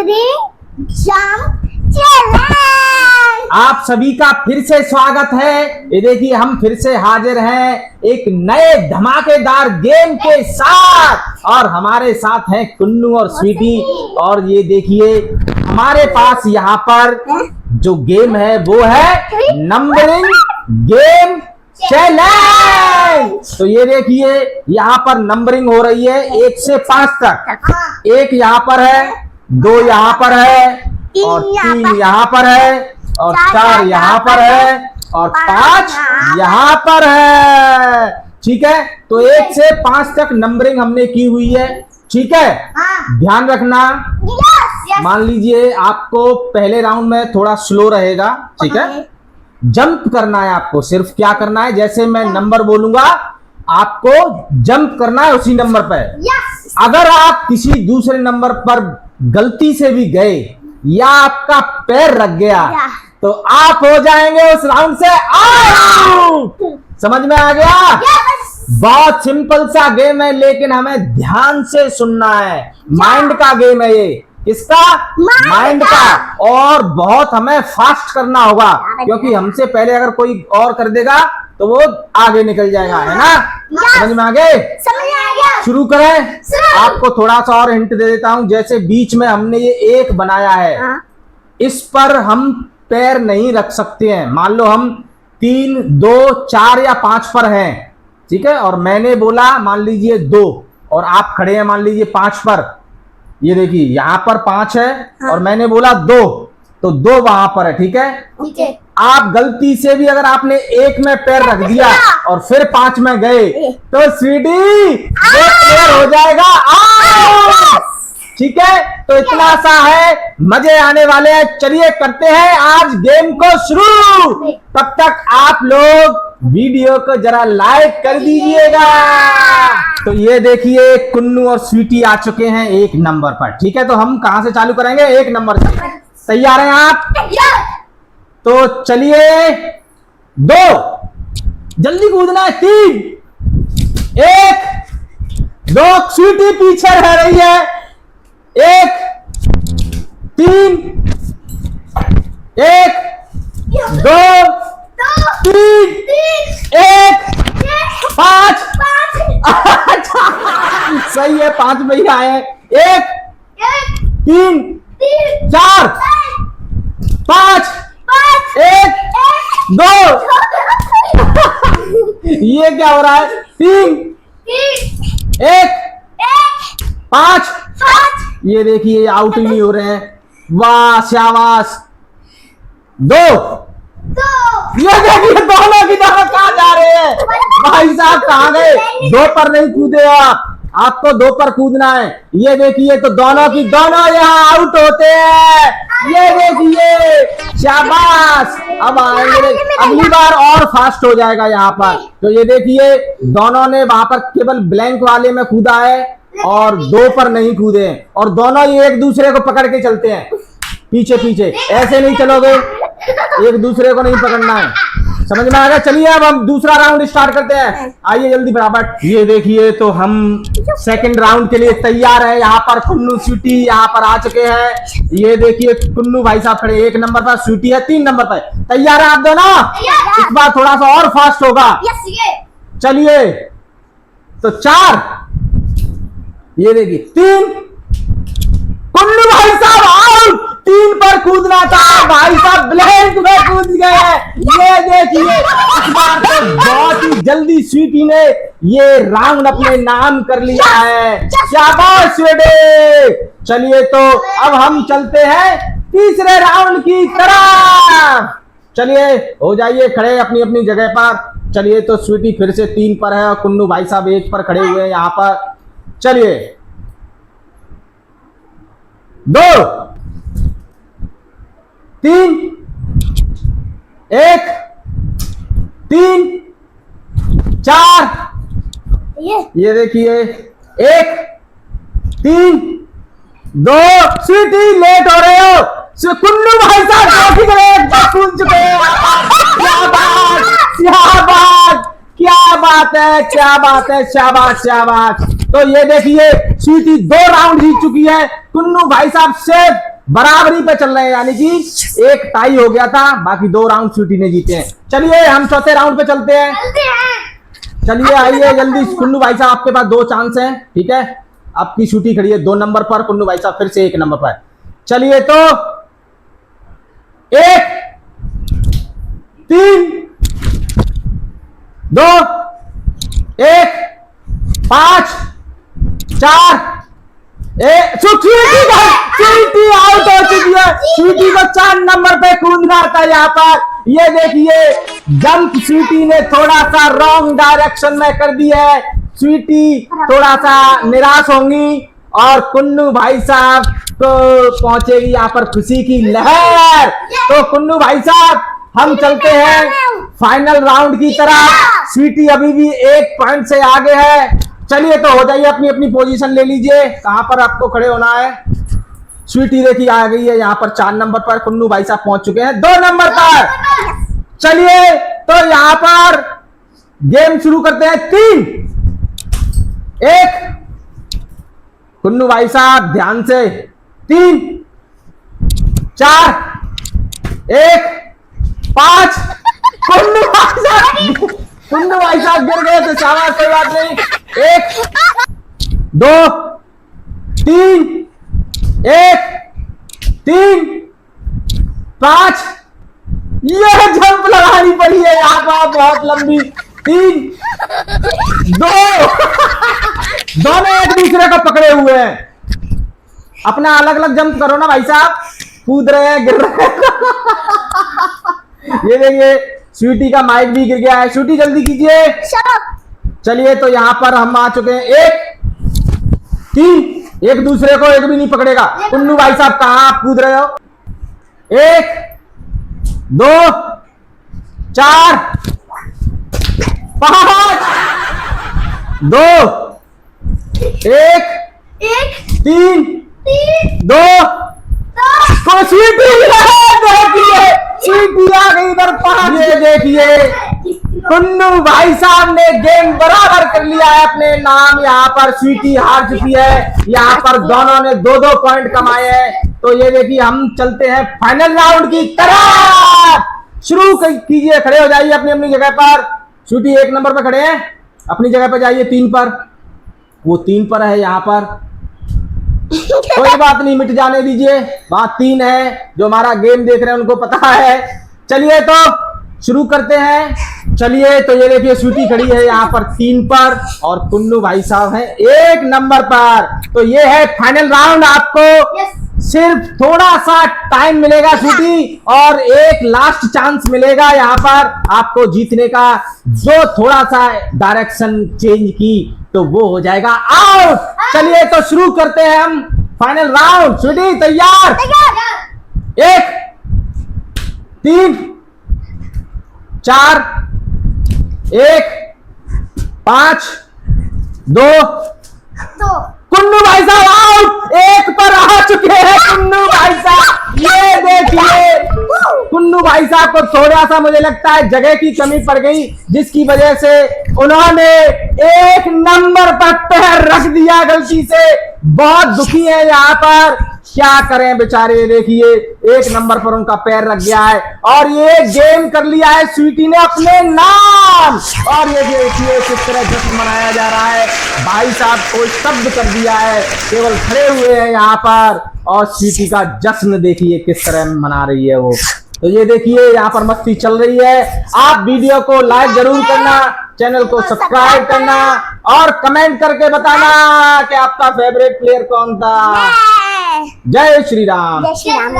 Numbering jump challenge. आप सभी का फिर से स्वागत है। ये देखिए हम फिर से हाजिर हैं एक नए धमाकेदार गेम के साथ और हमारे साथ हैं कुन्नू और स्वीटी। और ये देखिए हमारे पास यहाँ पर जो गेम है वो है नंबरिंग गेम चैलेंज। तो ये देखिए यहाँ पर नंबरिंग हो रही है 1 से 5 तक। 1 यहाँ पर है, 2 यहाँ पर है और 3 यहाँ पर है और 4 यहाँ पर है और 5 यहाँ पर है। ठीक है, तो 1 से 5 तक नंबरिंग हमने की हुई है। ठीक है, ध्यान रखना। मान लीजिए आपको पहले राउंड में थोड़ा स्लो रहेगा। ठीक है, जंप करना है आपको। सिर्फ क्या करना है, जैसे मैं नंबर बोलूंगा आपको जंप करना है उसी नंबर पर। अगर आप किसी दूसरे नंबर पर गलती से भी गए या आपका पैर रख गया तो आप हो जाएंगे उस राउंड से आउट। समझ में आ गया? बहुत सिंपल सा गेम है, लेकिन हमें ध्यान से सुनना है। माइंड का गेम है ये। किसका? माइंड का। और बहुत हमें फास्ट करना होगा, क्योंकि हमसे पहले अगर कोई और कर देगा तो वो आगे निकल जाएगा। है ना? समझ में आ गए? शुरू करें। आपको थोड़ा सा और हिंट दे देता हूं। जैसे बीच में हमने ये 1 बनाया है, इस पर हम पैर नहीं रख सकते हैं। मान लो हम 3, 2, 4 या 5 पर हैं। ठीक है, और मैंने बोला मान लीजिए 2 और आप खड़े हैं मान लीजिए 5 पर। ये देखिए यहाँ पर 5 है और मैंने बोला 2, तो 2 वहां पर है। ठीक है, आप गलती से भी अगर आपने 1 में पैर रख दिया और फिर 5 में गए तो स्वीटी प्लेयर हो जाएगा आउट। ठीक है, तो इतना सा है, मजे आने वाले हैं। चलिए करते हैं आज गेम को शुरू। तब तक आप लोग वीडियो को जरा लाइक कर दीजिएगा। तो ये देखिए कुन्नू और स्वीटी आ चुके हैं 1 नंबर पर। ठीक है, तो हम कहां से चालू करेंगे? 1 नंबर से। तैयार हैं आप? तो चलिए 2, जल्दी कूदना है। 3, 1, 2, स्वीटी पीछे रह रही है। 1, 3, 1, 2, 3, 1, 5। सही है, 5 भैया आए। 1, 3, 4, 5, 1, 2। ये क्या हो रहा है? 3, 1, 5। ये देखिए आउट ही नहीं हो रहे हैं। वाह शाबाश। 2। ये देखिए दोनों की दोनों कहां जा रहे हैं? भाई साहब कहां गए? 2 पर नहीं कूदे आप, आपको 2 पर कूदना है। ये देखिए तो दोनों की दोनों यहाँ आउट होते हैं। ये देखिए शाबाश। अब आएंगे अगली बार और फास्ट हो जाएगा यहाँ पर। तो ये देखिए दोनों ने वहां पर केवल ब्लैंक वाले में कूदा है और 2 पर नहीं कूदे हैं। और दोनों ही एक दूसरे को पकड़ के चलते हैं पीछे पीछे। ऐसे नहीं चलोगे, एक दूसरे को नहीं पकड़ना है। समझ में आ गया? चलिए अब हम दूसरा राउंड स्टार्ट करते हैं। आइए जल्दी फटाफट। ये देखिए तो हम सेकंड राउंड के लिए तैयार है। यहाँ पर कुन्नू स्वीटी यहाँ पर आ चुके हैं। ये देखिए कुन्नू भाई साहब खड़े 1 नंबर पर, स्वीटी है 3 नंबर पर। तैयार है आप दोनों? इस बार थोड़ा सा और फास्ट होगा। चलिए तो 4, ये देखिए 3, कुन्नू भाई साहब आउट। 3 पर कूदना था, भाई साहब ब्लैंक में कूद गए। ये देखिए इस बार तो बहुत ही जल्दी स्वीटी ने ये राउंड अपने नाम कर लिया है। शाबाश स्वीटी। चलिए तो अब हम चलते हैं तीसरे राउंड की तरफ। चलिए हो जाइए खड़े अपनी अपनी जगह पर। चलिए तो स्वीटी फिर से 3 पर है और कुन्नू भाई साहब 1 पर खड़े हुए हैं यहाँ पर। चलिए 2, 3, 1, 3, 4। ये देखिए 1, 3, 2। स्वीटी लेट हो रहे हो। कुन्नू भाई साहब कूद चुके हैं। क्या बात है, क्या बात है। शाबाश शाबाश। तो ये देखिए स्वीटी 2 राउंड जीत चुकी है। कुन्नू भाई साहब सिर्फ बराबरी पे चल रहे हैं, यानी कि एक टाई हो गया था, बाकी 2 राउंड स्वीटी ने जीते हैं। चलिए हम चौथे राउंड पे चलते हैं। चलिए आइए जल्दी। कुन्नू भाई साहब आपके पास 2 चांस हैं, ठीक है। आपकी स्वीटी खड़ी है 2 नंबर पर, कुन्नू भाई साहब फिर से 1 नंबर पर। चलिए तो 1 3 2 1 5 4 स्वीटी आउट हो चुकी है। स्वीटी को 4 नंबर पे कूदना था यहाँ पर। ये देखिए जंप स्वीटी ने थोड़ा सा रॉन्ग डायरेक्शन में कर दिया है। स्वीटी थोड़ा सा निराश होंगी और कुन्नू भाई साहब को पहुंचेगी यहाँ पर खुशी की लहर। तो कुन्नू भाई साहब हम चलते हैं फाइनल राउंड की तरफ। स्वीटी अभी भी 1 पॉइंट से आगे है। चलिए तो हो जाइए, अपनी अपनी पोजीशन ले लीजिए, कहां पर आपको खड़े होना है। स्वीटी देखिए आ गई है यहाँ पर 4 नंबर पर, कुन्नू भाई साहब पहुंच चुके हैं 2 नंबर पर। चलिए तो यहाँ पर गेम शुरू करते हैं। 3 1 कुन्नू भाई साहब ध्यान से। 3 4 1 5 कुन्नू भाई साहब गिर गए तो शाबाश, कोई बात नहीं। 1 2 3 1 3 5 यह जंप लगानी पड़ी है यहाँ पर बहुत लंबी। 3 2 दोनों एक दूसरे को पकड़े हुए हैं। अपना अलग अलग जंप करो ना भाई साहब, कूद रहे हैं गिर रहे हैं। ये देखिए स्वीटी का माइक भी गिर गया है। स्वीटी जल्दी कीजिए। चलिए तो यहाँ पर हम आ चुके हैं। 1 3 एक दूसरे को एक भी नहीं पकड़ेगा। कुन्नू भाई साहब कहां आप कूद रहे हो। 1 2 4 5 2 1 3 2 स्वीटी आ गई इधर 5। ये देखिए कुन्नू भाई साहब ने गेम बराबर कर लिया है अपने नाम। यहाँ पर स्वीटी हार चुकी है। यहाँ पर दोनों ने 2-2 पॉइंट कमाए हैं। तो ये देखिए हम चलते हैं फाइनल राउंड की तरफ। शुरू कीजिए, खड़े हो जाइए अपनी अपनी जगह पर। स्वीटी 1 नंबर पर खड़े हैं, अपनी जगह पर जाइए। 3 पर, वो 3 पर है यहाँ पर। कोई बात नहीं, मिट जाने दीजिए। बात 3 है, जो हमारा गेम देख रहे हैं उनको पता है। चलिए तो शुरू करते हैं। चलिए तो ये देखिए स्वीटी खड़ी है यहाँ पर 3 पर और कुन्नू भाई साहब हैं 1 नंबर पर। तो ये है फाइनल राउंड। आपको सिर्फ थोड़ा सा टाइम मिलेगा स्वीटी, और एक लास्ट चांस मिलेगा यहाँ पर आपको जीतने का। जो थोड़ा सा डायरेक्शन चेंज की तो वो हो जाएगा आउट। चलिए तो शुरू करते हैं हम फाइनल राउंड। स्वीटी तैयार। 1 3 4 1 5 2 कुन्नू भाई साहब आउट। 1 पर आ चुके हैं कुन्नू भाई साहब। ये देखिए कुन्नू भाई साहब को थोड़ा सा मुझे लगता है जगह की कमी पड़ गई, जिसकी वजह से उन्होंने 1 नंबर पर पैर रख दिया गलती से। बहुत दुखी है यहाँ पर, क्या करें बेचारे। देखिए 1 नंबर पर उनका पैर रख गया है और ये गेम कर लिया है स्वीटी ने अपने नाम। और ये देखिए किस तरह जश्न मनाया जा रहा है। भाई साहब को शब्द कर दिया है, केवल खड़े हुए हैं यहाँ पर और स्वीटी का जश्न देखिए किस तरह मना रही है वो। तो ये देखिए यहाँ पर मस्ती चल रही है। आप वीडियो को लाइक जरूर करना, चैनल को सब्सक्राइब करना और कमेंट करके बताना कि आपका फेवरेट प्लेयर कौन था। जय श्री राम। जय श्री राम।